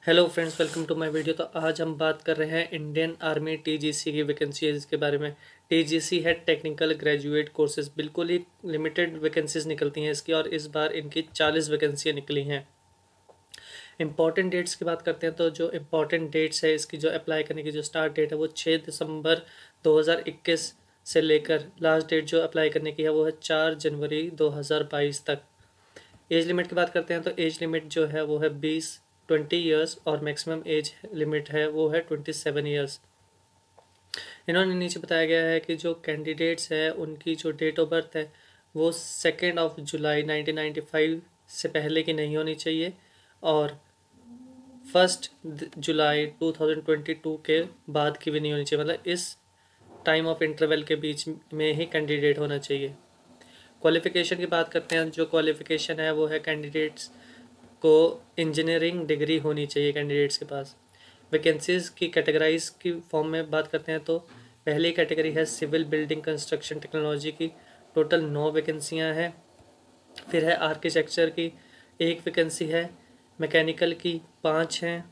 Hello friends, welcome to my video. तो आज हम बात कर रहे हैं इंडियन आर्मी टीजीसी की वैकेंसीज के बारे में। टीजीसी है टेक्निकल ग्रेजुएट कोर्सेज। बिल्कुल ही लिमिटेड वैकेंसीज निकलती हैं इसकी, और इस बार इनकी 40 वैकेंसियाँ निकली हैं। इंपॉर्टेंट डेट्स की बात करते हैं तो जो इंपॉर्टेंट डेट्स है इसकी, जो अप्लाई करने की जो स्टार्ट डेट है वो 6 दिसंबर 2021 से लेकर लास्ट डेट जो अप्लाई करने की है वो है 4 जनवरी 2022 तक। एज लिमिट की बात करते हैं तो एज लिमिट जो है वो है 20 ईयर्स, और मैक्सिमम एज लिमिट है वो है 27 ईयर्स। इन्होंने नीचे बताया गया है कि जो कैंडिडेट्स है उनकी जो डेट ऑफ बर्थ है वो 2 जुलाई 1995 से पहले की नहीं होनी चाहिए, और 1 जुलाई 2022 के बाद की भी नहीं होनी चाहिए। मतलब इस टाइम ऑफ इंटरवल के बीच में ही कैंडिडेट होना चाहिए। क्वालिफ़िकेशन की बात करते हैं, जो क्वालिफ़िकेशन है वो है कैंडिडेट्स को इंजीनियरिंग डिग्री होनी चाहिए कैंडिडेट्स के पास। वैकेंसीज़ की कैटेगराइज की फॉर्म में बात करते हैं तो पहली कैटेगरी है सिविल बिल्डिंग कंस्ट्रक्शन टेक्नोलॉजी की, टोटल 9 वैकेंसियाँ हैं। फिर है आर्किटेक्चर की 1 वैकेंसी है, मैकेनिकल की 5 हैं,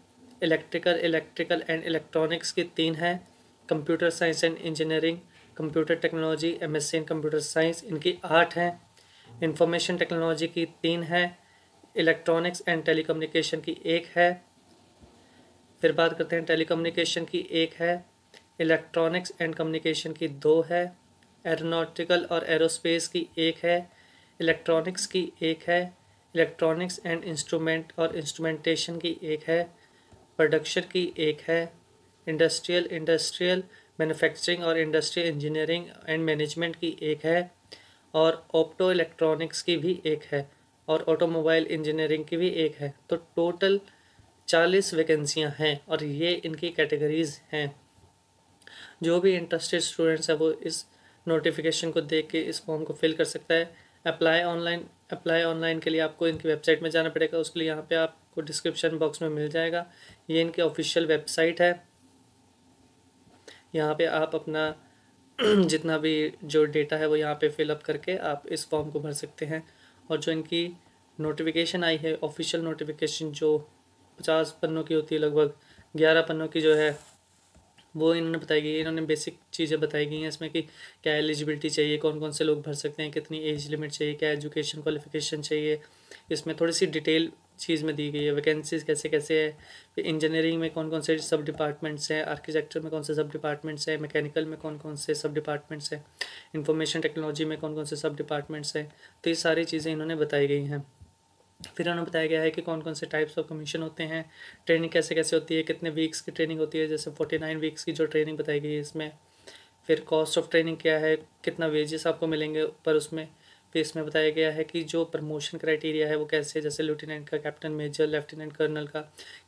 इलेक्ट्रिकल एंड इलेक्ट्रॉनिक्स की 3 है, computer science and engineering, computer technology MSc in computer science इनकी 8 हैं, इंफॉर्मेशन टेक्नोलॉजी की 3 है, इलेक्ट्रॉनिक्स एंड टेलीकम्युनिकेशन की 1 है। फिर बात करते हैं टेलीकम्युनिकेशन की 1 है, इलेक्ट्रॉनिक्स एंड कम्युनिकेशन की 2 है, एरोनॉटिकल और एरोस्पेस की 1 है, इलेक्ट्रॉनिक्स की 1 है, इलेक्ट्रॉनिक्स एंड इंस्ट्रूमेंट और इंस्ट्रूमेंटेशन की 1 है, प्रोडक्शन की 1 है, इंडस्ट्रियल मैन्युफैक्चरिंग और इंडस्ट्रियल इंजीनियरिंग एंड मैनेजमेंट की 1 है, और ऑप्टो इलेक्ट्रॉनिक्स की भी 1 है, और ऑटोमोबाइल इंजीनियरिंग की भी 1 है। तो टोटल 40 वैकेंसियां हैं, और ये इनकी कैटेगरीज हैं। जो भी इंटरेस्टेड स्टूडेंट्स है वो इस नोटिफिकेशन को देख के इस फॉर्म को फिल कर सकता है। अप्लाई ऑनलाइन के लिए आपको इनकी वेबसाइट में जाना पड़ेगा। उसके लिए यहाँ पे आपको डिस्क्रिप्शन बॉक्स में मिल जाएगा, ये इनकी ऑफिशियल वेबसाइट है। यहाँ पे आप अपना जितना भी जो डेटा है वो यहाँ पे फिलअप करके आप इस फॉर्म को भर सकते हैं। और जो इनकी नोटिफिकेशन आई है, ऑफिशियल नोटिफिकेशन, जो 50 पन्नों की होती है, लगभग 11 पन्नों की जो है वो इन्होंने बताई गई है। इन्होंने बेसिक चीज़ें बताई गई हैं इसमें कि क्या एलिजिबिलिटी चाहिए, कौन कौन से लोग भर सकते हैं, कितनी एज लिमिट चाहिए, क्या एजुकेशन क्वालिफिकेशन चाहिए। इसमें थोड़ी सी डिटेल चीज़ में दी गई है। वैकेंसीज कैसे कैसे है, फिर इंजीनियरिंग में कौन कौन से सब डिपार्टमेंट्स हैं, आर्किटेक्चर में कौन से सब डिपार्टमेंट्स हैं, मैकेनिकल में कौन कौन से सब डिपार्टमेंट्स हैं, इंफॉर्मेशन टेक्नोलॉजी में कौन कौन से सब डिपार्टमेंट्स हैं। तो ये सारी चीज़ें इन्होंने बताई गई हैं। फिर उन्होंने बताया गया है कि कौन कौन से टाइप्स ऑफ कमीशन होते हैं, ट्रेनिंग कैसे कैसे होती है, कितने वीक्स की ट्रेनिंग होती है, जैसे 49 वीक्स की जो ट्रेनिंग बताई गई है इसमें। फिर कॉस्ट ऑफ ट्रेनिंग क्या है, कितना वेजेस आपको मिलेंगे पर उसमें। फिर इसमें बताया गया है कि जो प्रमोशन क्राइटेरिया है वो कैसे, जैसे लेफ्टिनेंट का, कैप्टन, मेजर, लेफ्टिनेंट कर्नल का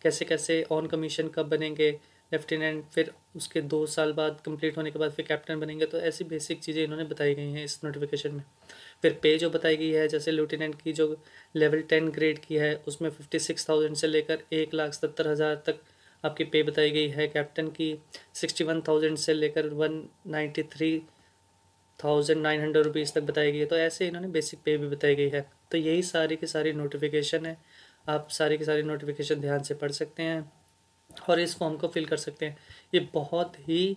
कैसे कैसे ऑन कमीशन कब बनेंगे लेफ्टिनेंट, फिर उसके 2 साल बाद कंप्लीट होने के बाद फिर कैप्टन बनेंगे। तो ऐसी बेसिक चीज़ें इन्होंने बताई गई हैं इस नोटिफिकेशन में। फिर पे जो बताई गई है, जैसे लेफ्टिनेंट की जो लेवल 10 ग्रेड की है उसमें 56,000 से लेकर 1,70,000 तक आपकी पे बताई गई है। कैप्टन की 61,000 से लेकर 193,900 रुपीज़ तक बताई गई है। तो ऐसे इन्होंने बेसिक पे भी बताई गई है। तो यही सारी की सारी नोटिफिकेशन है। आप सारी की सारी नोटिफिकेशन ध्यान से पढ़ सकते हैं और इस फॉर्म को फिल कर सकते हैं। ये बहुत ही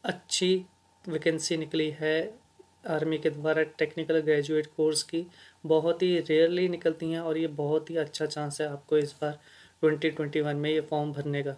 अच्छी वैकेंसी निकली है आर्मी के द्वारा टेक्निकल ग्रेजुएट कोर्स की। बहुत ही रेयरली निकलती हैं, और ये बहुत ही अच्छा चांस है आपको इस बार 2021 में ये फॉर्म भरने का।